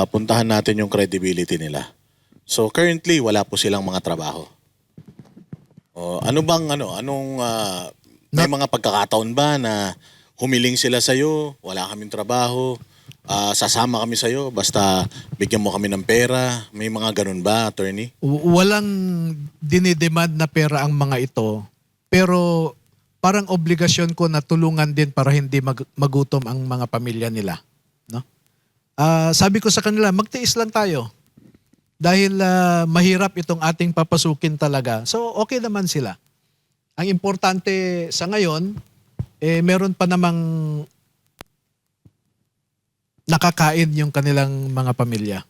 puntahan natin yung credibility nila. So currently, wala po silang mga trabaho. Ano bang may mga pagkakataon ba na humiling sila sa'yo, wala kaming trabaho, sasama kami sa'yo, basta bigyan mo kami ng pera, may mga ganun ba, attorney? Walang dinidemand na pera ang mga ito, pero parang obligasyon ko na tulungan din para hindi magutom ang mga pamilya nila. No? Sabi ko sa kanila, magtiis lang tayo. Dahil mahirap itong ating papasukin talaga. So okay naman sila. Ang importante sa ngayon, meron pa namang nakakain yung kanilang mga pamilya.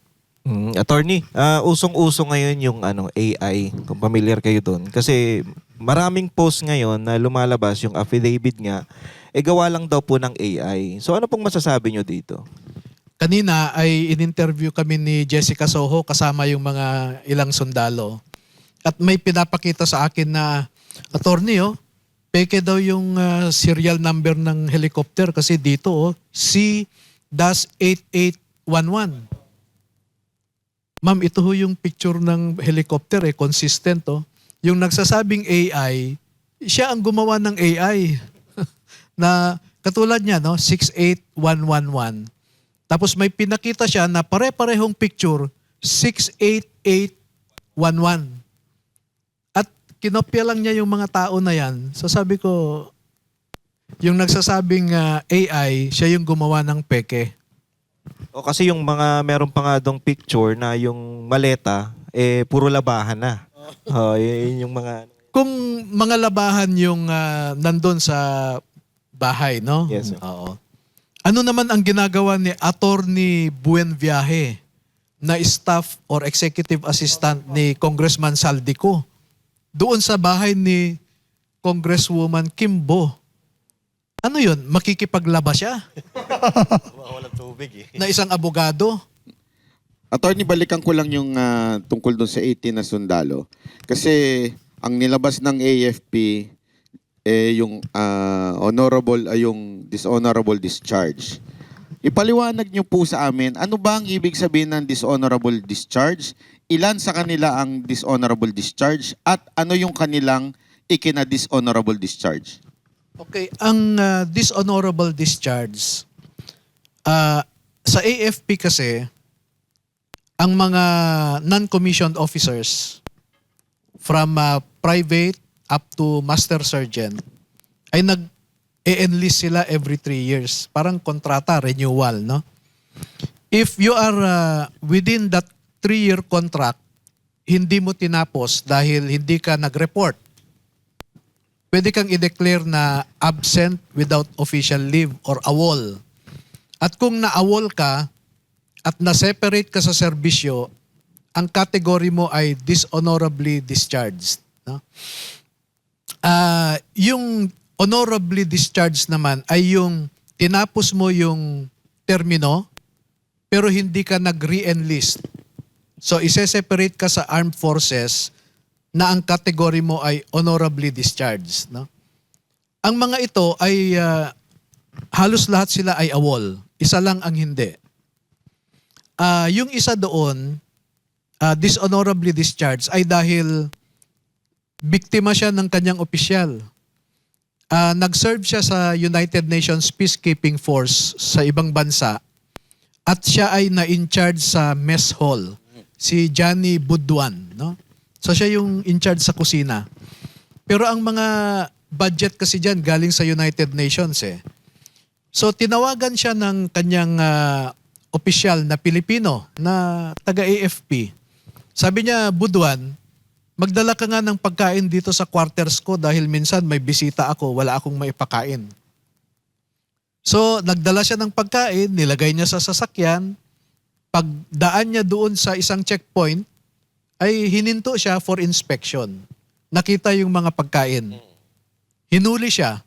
Attorney, usong-uso ngayon yung AI, kung familiar kayo doon. Kasi maraming post ngayon na lumalabas yung affidavit nga, gawa lang daw po ng AI. So ano pong masasabi nyo dito? Kanina ay in-interview kami ni Jessica Soho kasama yung mga ilang sundalo. At may pinapakita sa akin na, attorney, peke daw yung serial number ng helicopter kasi dito, C-8811. Ma'am, ito yung picture ng helicopter, consistent. Yung nagsasabing AI, siya ang gumawa ng AI. Na katulad niya, 68111. Tapos may pinakita siya na pare-parehong picture, 68811. At kinopya lang niya yung mga tao na yan. So sabi ko, yung nagsasabing AI, siya yung gumawa ng peke. O kasi yung meron pa nga dong picture na yung maleta, puro labahan na. Yun yung mga... Kung mga labahan yung nandun sa bahay, no? Yes, sir. Oo. Ano naman ang ginagawa ni Attorney Buenviaje na staff or executive assistant ni Congressman Saldico doon sa bahay ni Congresswoman Kimbo? Ano yun? Makikipaglaba siya? Walang tubig Na isang abogado? Attorney, balikan ko lang yung tungkol doon sa 18 na sundalo. Kasi ang nilabas ng AFP, yung yung dishonorable discharge. Ipaliwanag niyo po sa amin, ano ba ang ibig sabihin ng dishonorable discharge? Ilan sa kanila ang dishonorable discharge? At ano yung kanilang ikina-dishonorable discharge? Okay, ang dishonorable discharge, sa AFP kasi, ang mga non-commissioned officers from private up to master sergeant ay nag-e-enlist sila every 3 years. Parang kontrata, renewal, no? If you are within that 3-year contract, hindi mo tinapos dahil hindi ka nag-report, pwede kang i-declare na absent without official leave or AWOL. At kung na-AWOL ka at na-separate ka sa serbisyo, ang category mo ay dishonorably discharged. No? Yung honorably discharged naman ay yung tinapos mo yung termino pero hindi ka nag-re-enlist. So, ise-separate ka sa armed forces na ang category mo ay honorably discharged. No? Ang mga ito ay halos lahat sila ay AWOL. Isa lang ang hindi. Yung isa doon, dishonorably discharged ay dahil biktima siya ng kanyang opisyal. Nag-serve siya sa United Nations Peacekeeping Force sa ibang bansa at siya ay na-in-charge sa mess hall. Si Johnny Buduan. No? So siya yung in-charge sa kusina. Pero ang mga budget kasi dyan galing sa United Nations eh. So tinawagan siya ng kanyang opisyal na Pilipino na taga-AFP. Sabi niya, Buduan, magdala ka nga ng pagkain dito sa quarters ko dahil minsan may bisita ako, wala akong maipakain. So, nagdala siya ng pagkain, nilagay niya sa sasakyan. Pagdaan niya doon sa isang checkpoint, ay hininto siya for inspection. Nakita yung mga pagkain. Hinuli siya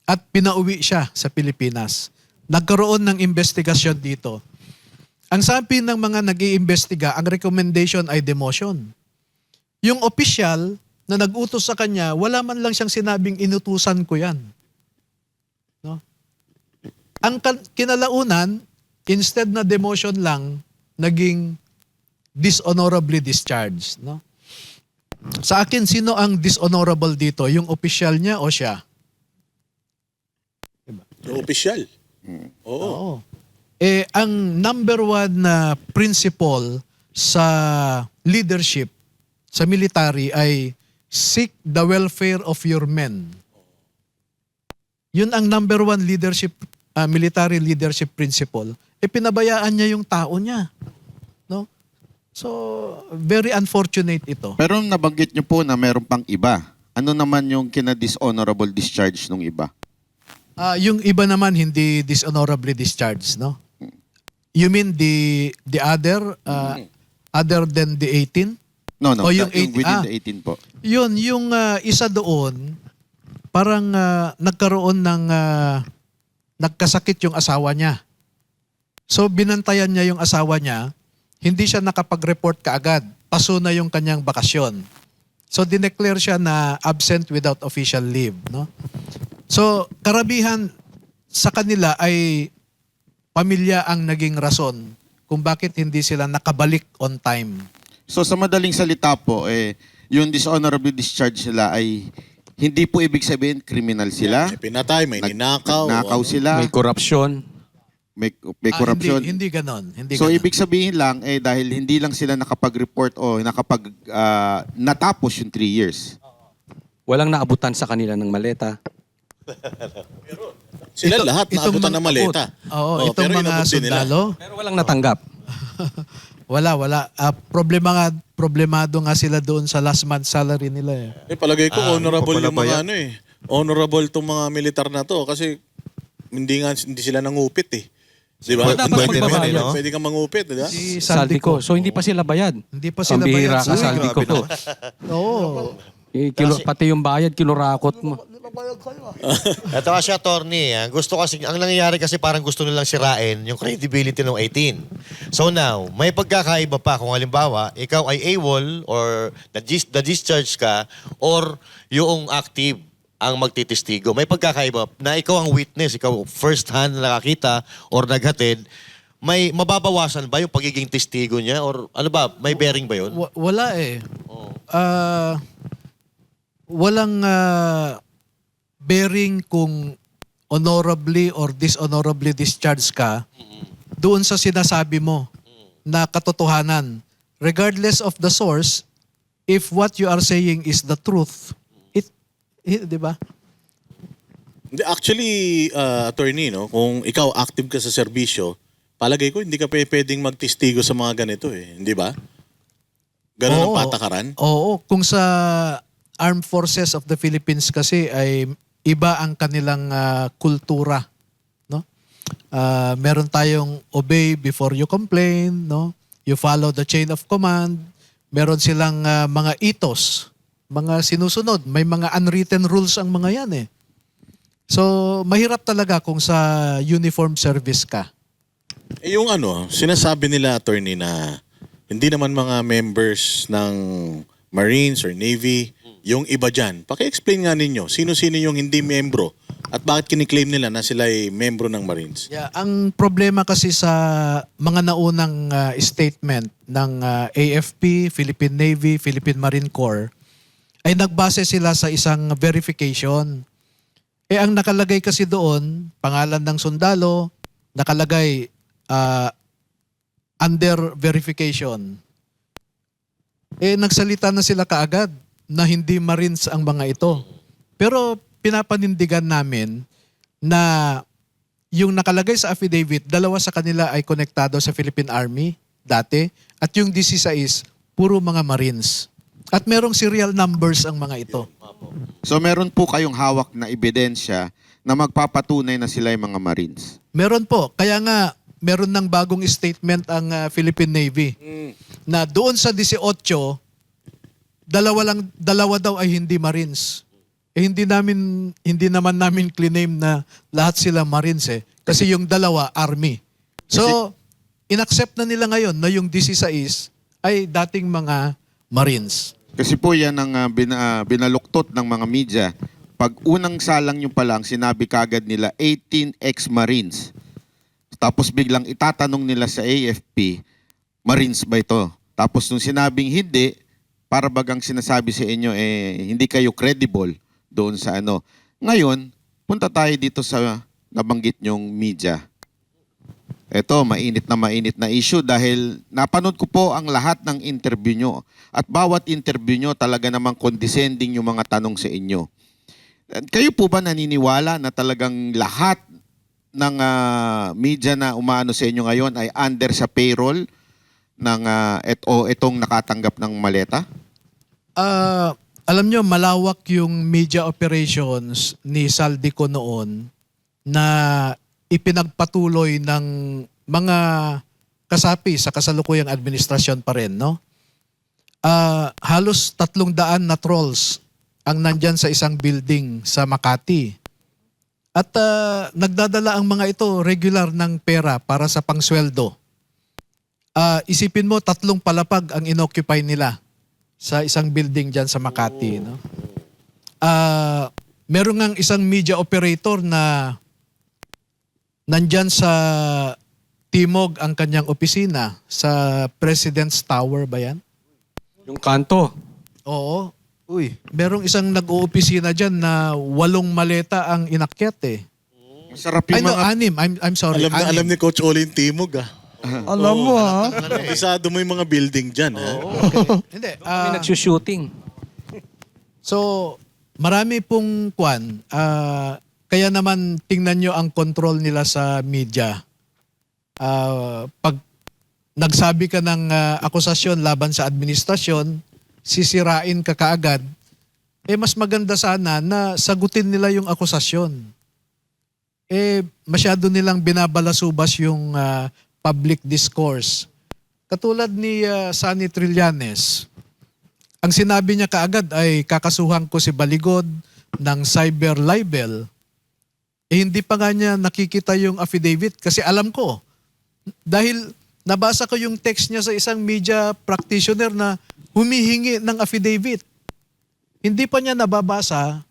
at pinauwi siya sa Pilipinas. Nagkaroon ng investigasyon dito. Ang sabi ng mga nag-iimbestiga, ang recommendation ay demotion. Yung opisyal na nag-utos sa kanya, wala man lang siyang sinabing inutusan ko yan. No? Ang kinalaunan, instead na demotion lang, naging dishonorably discharged, no? Sa akin, sino ang dishonorable dito? Yung official niya o siya? Yung opisyal. Oo. Oo. Ang number one na principle sa leadership, sa military ay seek the welfare of your men. Yun ang number one leadership, military leadership principle. Pinabayaan niya yung tao niya. No? So, very unfortunate ito. Pero nabanggit nyo po na meron pang iba. Ano naman yung kina-dishonorable discharge nung iba? Yung iba naman hindi dishonorably discharged, no? You mean the other than the 18? No, O yung yung 18, within the 18 po. Yun, yung isa doon, parang nagkaroon ng nagkasakit yung asawa niya. So binantayan niya yung asawa niya, hindi siya nakapag-report kaagad. Paso na yung kanyang bakasyon. So dineclare siya na absent without official leave, no? So karamihan sa kanila ay pamilya ang naging rason kung bakit hindi sila nakabalik on time. So sa madaling salita po, yung dishonorable discharge nila ay hindi po ibig sabihin criminal sila. May pinatay, may ninakaw. Nagnakaw sila, May korupsyon. may corruption. Hindi ganon. Hindi So ganon. ibig sabihin lang dahil hindi lang sila nakapag-report o natapos yung 3 years. Walang naabutan sa kanila ng maleta. Sila lahat itong naabutan ng maleta. Oo, itong pero mga inabot din nila. sundalo, Pero walang natanggap. wala. Problemado nga sila doon sa last month salary nila eh. Palagay ko honorable yung mga papalabayan. Honorable tong mga militar na to kasi hindi sila nangupit eh. Di ba? Dapat magbabayad, no? Pwede kang mangupit, di ba? Si Saldico. So hindi pa sila bayad. Hindi pa sila Pambihira bayad ka, sa Saldico. Oo. Pati yung bayad, kinurakot mo. Ito kasi, attorney, gusto kasi, ang nangyayari kasi parang gusto nilang sirain yung credibility ng 18. So now, may pagkakaiba pa kung halimbawa, ikaw ay AWOL or na-discharge ka or yung active ang magtitistigo. May pagkakaiba na ikaw ang witness, ikaw first hand na nakakita or naghatid, may mababawasan ba yung pagiging testigo niya or ano ba, may bearing ba yun? Wala eh. Walang bearing kung honorably or dishonorably discharged ka doon sa sinasabi mo na katotohanan. Regardless of the source, if what you are saying is the truth, di ba? Hindi, actually, attorney, no, kung ikaw active ka sa serbisyo, palagay ko hindi ka pwedeng magtestigo sa mga ganito eh. Hindi ba? Ganun ang Oo. patakaran. Oo, kung sa Armed Forces of the Philippines kasi ay iba ang kanilang kultura, no? Meron tayong obey before you complain, no? You follow the chain of command. Meron silang mga ethos, mga sinusunod, may mga unwritten rules ang mga yan eh. So, mahirap talaga kung sa uniform service ka. Yung sinasabi nila, attorney, na hindi naman mga members ng Marines or Navy, yung iba dyan. Paki-explain nga ninyo, sino-sino yung hindi membro at bakit kiniklaim nila na sila ay membro ng Marines? Yeah, ang problema kasi sa mga naunang statement ng AFP, Philippine Navy, Philippine Marine Corps, ay nagbase sila sa isang verification. Ang nakalagay kasi doon, pangalan ng sundalo, nakalagay under verification. Nagsalita na sila kaagad na hindi Marines ang mga ito. Pero pinapanindigan namin na yung nakalagay sa affidavit, 2 sa kanila ay konektado sa Philippine Army dati at yung 16 puro mga Marines. At merong serial numbers ang mga ito. So meron po kayong hawak na ebidensya na magpapatunay na sila yung mga Marines. Meron po. Kaya nga, meron ng bagong statement ang Philippine Navy na doon sa 18, dalawa daw ay hindi Marines. Hindi naman namin claim na lahat sila Marines eh. Kasi yung 2 Army. So, inaccept na nila ngayon na yung 16 ay dating mga Marines. Kasi po yan ang binaluktot ng mga media. Pag unang salang nyo pa lang, sinabi kagad nila 18 ex-Marines. Tapos biglang itatanong nila sa AFP, Marines ba ito? Tapos nung sinabing hindi, para bagang sinasabi sa inyo, hindi kayo credible doon sa ano. Ngayon, punta tayo dito sa nabanggit nyong media. Ito, mainit na issue dahil napanood ko po ang lahat ng interview nyo. At bawat interview nyo talaga namang condescending yung mga tanong sa inyo. Kayo po ba naniniwala na talagang lahat ng media na umaano sa inyo ngayon ay under sa payroll ng itong nakatanggap ng maleta? Alam nyo, malawak yung media operations ni Saldico noon na ipinagpatuloy ng mga kasapi sa kasalukuyang administrasyon pa rin, no? Halos 300 na trolls ang nandyan sa isang building sa Makati. At nagdadala ang mga ito regular ng pera para sa pangsweldo. Isipin mo, 3 palapag ang inoccupy nila sa isang building dyan sa Makati. No? Meron ngang isang media operator na nandyan sa Timog ang kanyang opisina sa President's Tower ba yan? Yung kanto. Oo. Uy. Merong isang nag-oopisina dyan na 8 maleta ang inakyat eh. Masarap Ay yung no, mga... 6. I'm sorry. Alam 6. ni Coach Olin Timog ah. Alam mo ha. Kabisado mo yung mga building dyan ha. Hindi. Kami nagsushooting. So, marami pong kwan. Kaya naman tingnan nyo ang control nila sa media. Pag nagsabi ka ng akusasyon laban sa administrasyon, sisirain ka kaagad, mas maganda sana na sagutin nila yung akusasyon. Masyado nilang binabalasubas yung public discourse. Katulad ni Sunny Trillanes, ang sinabi niya kaagad ay kakasuhan ko si Baligod ng cyber libel. Hindi pa nga niya nakikita yung affidavit kasi alam ko. Dahil nabasa ko yung text niya sa isang media practitioner na humihingi ng affidavit. Hindi pa niya nababasa,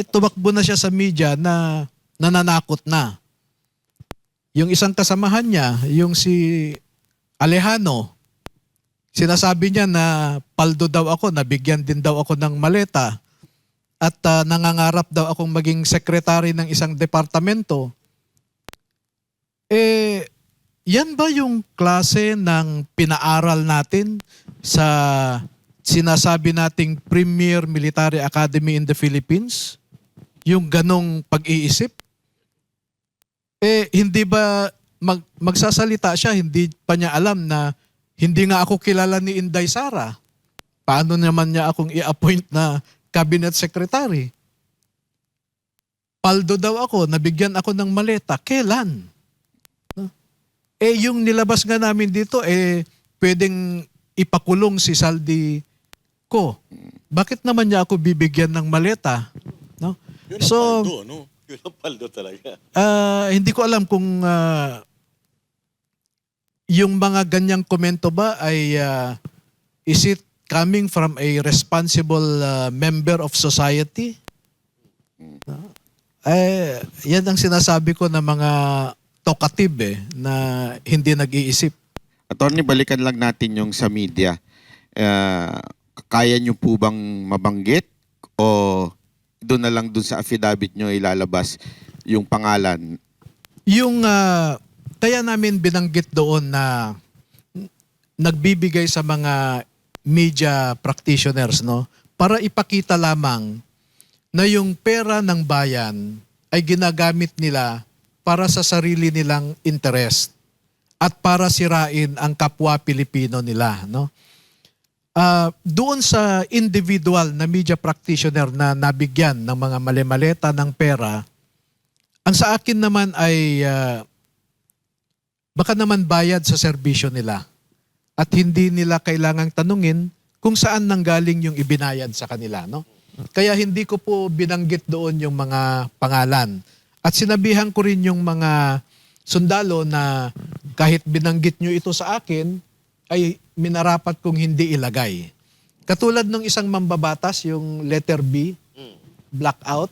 tumakbo na siya sa media na nananakot na. Yung isang kasamahan niya, yung si Alejano, sinasabi niya na paldo daw ako, nabigyan din daw ako ng maleta at nangangarap daw akong maging sekretary ng isang departamento. Yan ba yung klase ng pinaaral natin sa sinasabi nating Premier Military Academy in the Philippines? Yung ganong pag-iisip? Hindi ba magsasalita siya, hindi pa niya alam na hindi nga ako kilala ni Inday Sara. Paano naman niya akong i-appoint na cabinet secretary? Paldo daw ako, nabigyan ako ng maleta. Kailan? Yung nilabas nga namin dito, pwedeng ipakulong si Saldi ko. Bakit naman niya ako bibigyan ng maleta? No? Yun ang paldo, no? Yun ang paldo talaga. Hindi ko alam kung yung mga ganyang komento ba ay is it coming from a responsible member of society? Yan ang sinasabi ko na mga talkative na hindi nag-iisip. Attorney, balikan lang natin yung sa media. Kaya nyo po bang mabanggit o doon na lang doon sa affidavit nyo ilalabas yung pangalan? Yung kaya namin binanggit doon na nagbibigay sa mga media practitioners, no, para ipakita lamang na yung pera ng bayan ay ginagamit nila para sa sarili nilang interest at para sirain ang kapwa Pilipino nila, no? Doon sa individual na media practitioner na nabigyan ng mga mali-maleta ng pera, ang sa akin naman ay baka naman bayad sa serbisyo nila at hindi nila kailangang tanungin kung saan nanggaling yung ibinayad sa kanila, no? Kaya hindi ko po binanggit doon yung mga pangalan. At sinabihan ko rin yung mga sundalo na kahit binanggit nyo ito sa akin, ay minarapat kong hindi ilagay. Katulad ng isang mambabatas, yung letter B, blackout.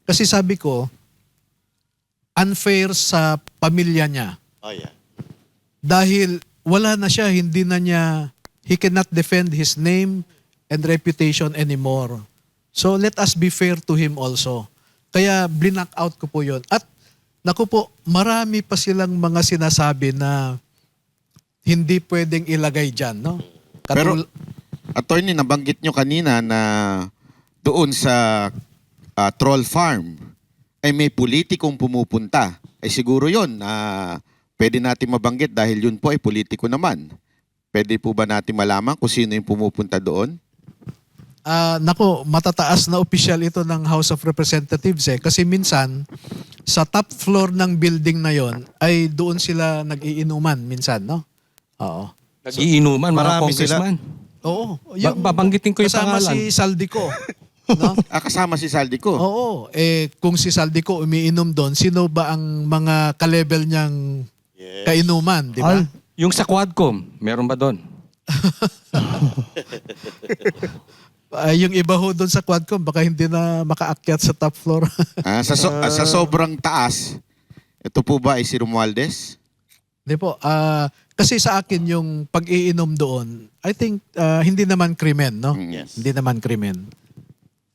Kasi sabi ko, unfair sa pamilya niya. Oh, yeah. Dahil wala na siya, hindi na niya, he cannot defend his name and reputation anymore. So let us be fair to him also. Kaya blinak out ko po yun. At naku po, marami pa silang mga sinasabi na hindi pwedeng ilagay dyan. No? Pero, attorney, nabanggit nyo kanina na doon sa troll farm ay may politikong pumupunta. Ay siguro yun, pwede natin mabanggit dahil yun po ay politiko naman. Pwede po ba natin malaman kung sino yung pumupunta doon? Nako, matataas na opisyal ito ng House of Representatives kasi minsan sa top floor ng building na yon ay doon sila nag-iinuman minsan, no? Oo. Nag-iinuman, mga Marami congressman. Oo. Babanggitin ko yung kasama pangalan. si Saldico. No? Kasama si Saldico. Oo. Kung si Saldico umiinom doon, sino ba ang mga ka-level niyang kainuman, di ba? Yung sa Quadcom, meron ba doon? Yung iba ho doon sa Quadcom, baka hindi na makaakyat sa top floor. Sa sobrang taas, ito po ba ay si Romualdez? Hindi po. Kasi sa akin yung pag-iinom doon, I think hindi naman krimen, no? Yes. Hindi naman krimen.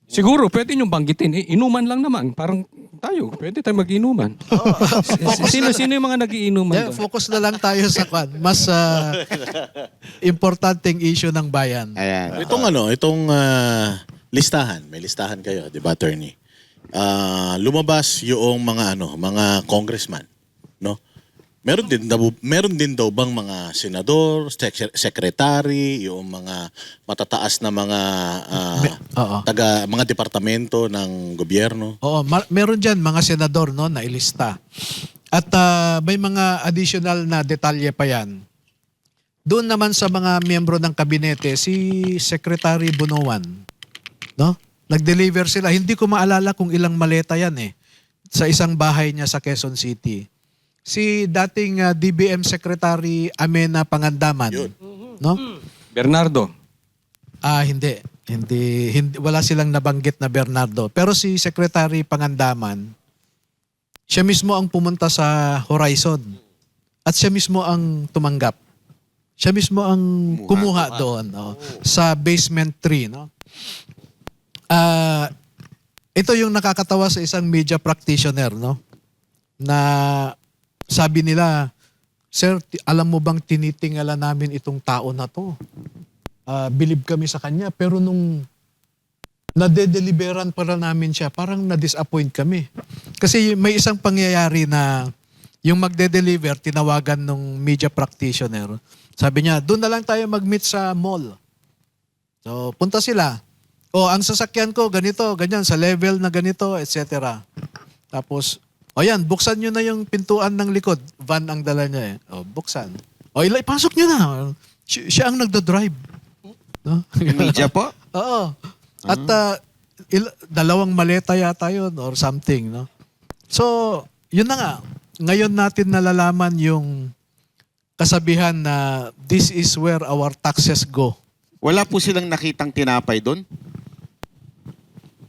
Siguro, pwede nyo banggitin. Inuman lang naman. Parang tayo, pwede tayo mag-inuman. Sino yung mga nagiinuman doon? Focus na lang tayo sa mas importanteng issue ng bayan. Ayan. Itong listahan, may listahan kayo, 'di ba, attorney? Lumabas yung mga congressman, no? Meron din daw bang mga senador, secretary, yung mga matataas na mga Oo. mga departamento ng gobyerno. Oo, meron diyan mga senador, no, na ilista. At may mga additional na detalye pa yan. Doon naman sa mga miyembro ng kabinete, si Secretary Bunuan, no? Nag-deliver sila. Hindi ko maalala kung ilang maleta yan sa isang bahay niya sa Quezon City. Si dating DBM Secretary Amena Pangandaman, no? Bernardo. Hindi, wala silang nabanggit na Bernardo. Pero si Secretary Pangandaman, siya mismo ang pumunta sa Horizon. At siya mismo ang tumanggap. Siya mismo ang kumuha doon, sa basement 3, no? Ito yung nakakatawa sa isang media practitioner, no? Na sabi nila, "Sir, alam mo bang tinitingala namin itong tao na to? Believe kami sa kanya, pero nung nade-deliveran para namin siya, parang na-disappoint kami." Kasi may isang pangyayari na yung magde-deliver, tinawagan nung media practitioner. Sabi niya, "Doon na lang tayo mag-meet sa mall." So, punta sila. Ang sasakyan ko, ganito, ganyan, sa level na ganito, etc. Tapos, yan, buksan nyo na yung pintuan ng likod. Van ang dala niya buksan. Ipasok nyo na. Siya ang nagdo-drive. No? Media po? Oo. At 2 maleta yata yun or something. No? So, yun na nga. Ngayon natin nalalaman yung kasabihan na this is where our taxes go. Wala po silang nakitang tinapay doon?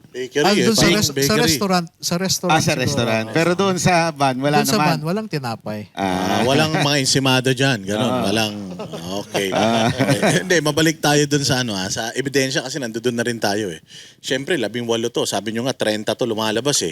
Bakery, Doon parang sa bakery. restaurant. Sa restaurant. Sa siguro. restaurant. Pero doon sa van, wala Doon sa naman. van, walang tinapay. Walang mga insimado dyan, gano'n. Walang, okay. Hindi, mabalik tayo dun sa sa ebidensya kasi nandoon na rin tayo Siyempre, 18 to. Sabi nyo nga, 30 to lumalabas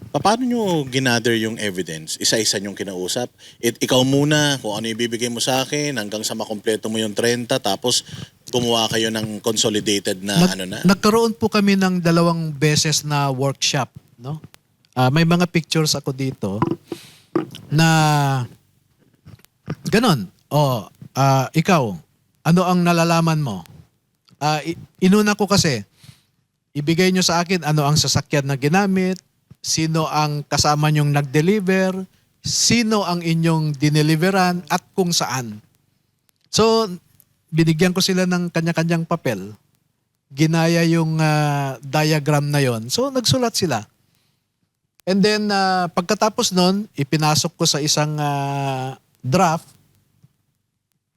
Paano nyo ginather yung evidence? Isa-isa nyong kinausap? Ikaw muna, kung ano ibibigay mo sa akin, hanggang sa makompleto mo yung 30, tapos gumawa kayo ng consolidated na Nagkaroon po kami ng 2 beses na workshop, no? May mga pictures ako dito na ganon. Ikaw, ano ang nalalaman mo? Inuna ko kasi, ibigay nyo sa akin ano ang sasakyan na ginamit, sino ang kasama nyong nag-deliver, sino ang inyong dineliveran, at kung saan. So, binigyan ko sila ng kanya-kanyang papel. Ginaya yung diagram na yon. So, nagsulat sila. And then, pagkatapos nun, ipinasok ko sa isang draft.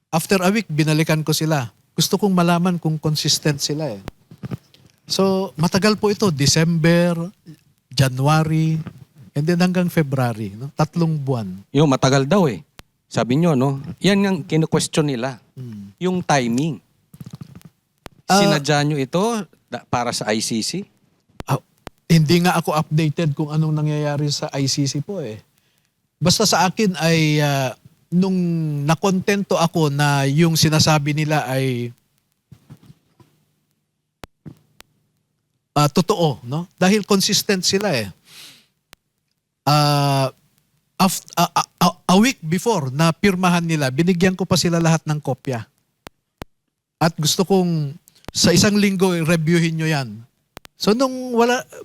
After a week, binalikan ko sila. Gusto kong malaman kung consistent sila So, matagal po ito. December, January, and then hanggang February. No? 3 buwan. Yung matagal daw Sabi nyo, no? Yan ang kinu-question nila. Yung timing. Sinadya nyo ito para sa ICC? Hindi nga ako updated kung anong nangyayari sa ICC po eh. Basta sa akin ay nung nakontento ako na yung sinasabi nila ay totoo, no? Dahil consistent sila eh. A week before na pirmahan nila, binigyan ko pa sila lahat ng kopya. At gusto kong sa isang linggo reviewin nyo yan. So nung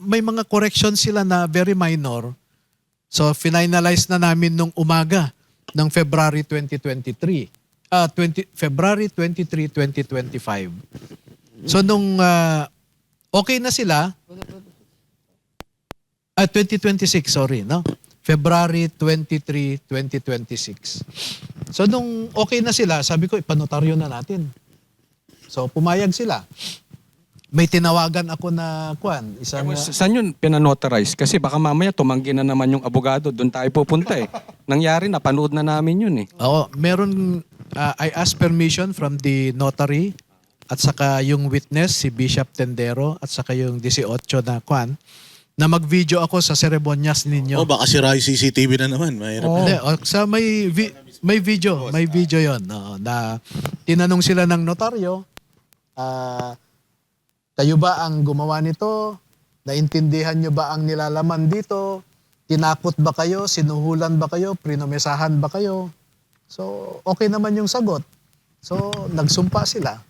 may mga corrections sila na very minor, so finalize na namin nung umaga ng February 2023. February 23, 2025. So nung okay na sila, 2026, sorry, no? February 23, 2026. So nung okay na sila, sabi ko ipanotaryo na natin. So pumayag sila. May tinawagan ako na Saan yun pinanotarize? Kasi baka mamaya tumanggi na naman yung abogado. Doon tayo pupunta eh. Nangyari, napanood na namin yun eh. Oo, meron, I asked permission from the notary at saka yung witness, si Bishop Tendero, at saka yung 18 na mag-video ako sa seremonyas ninyo. Baka sira yung CCTV na naman. Mahirap. Hindi, may video yon na tinanong sila ng notaryo, kayo ba ang gumawa nito? Naintindihan nyo ba ang nilalaman dito? Tinakot ba kayo? Sinuhulan ba kayo? Prinomesahan ba kayo? So, okay naman yung sagot. So, nagsumpa sila.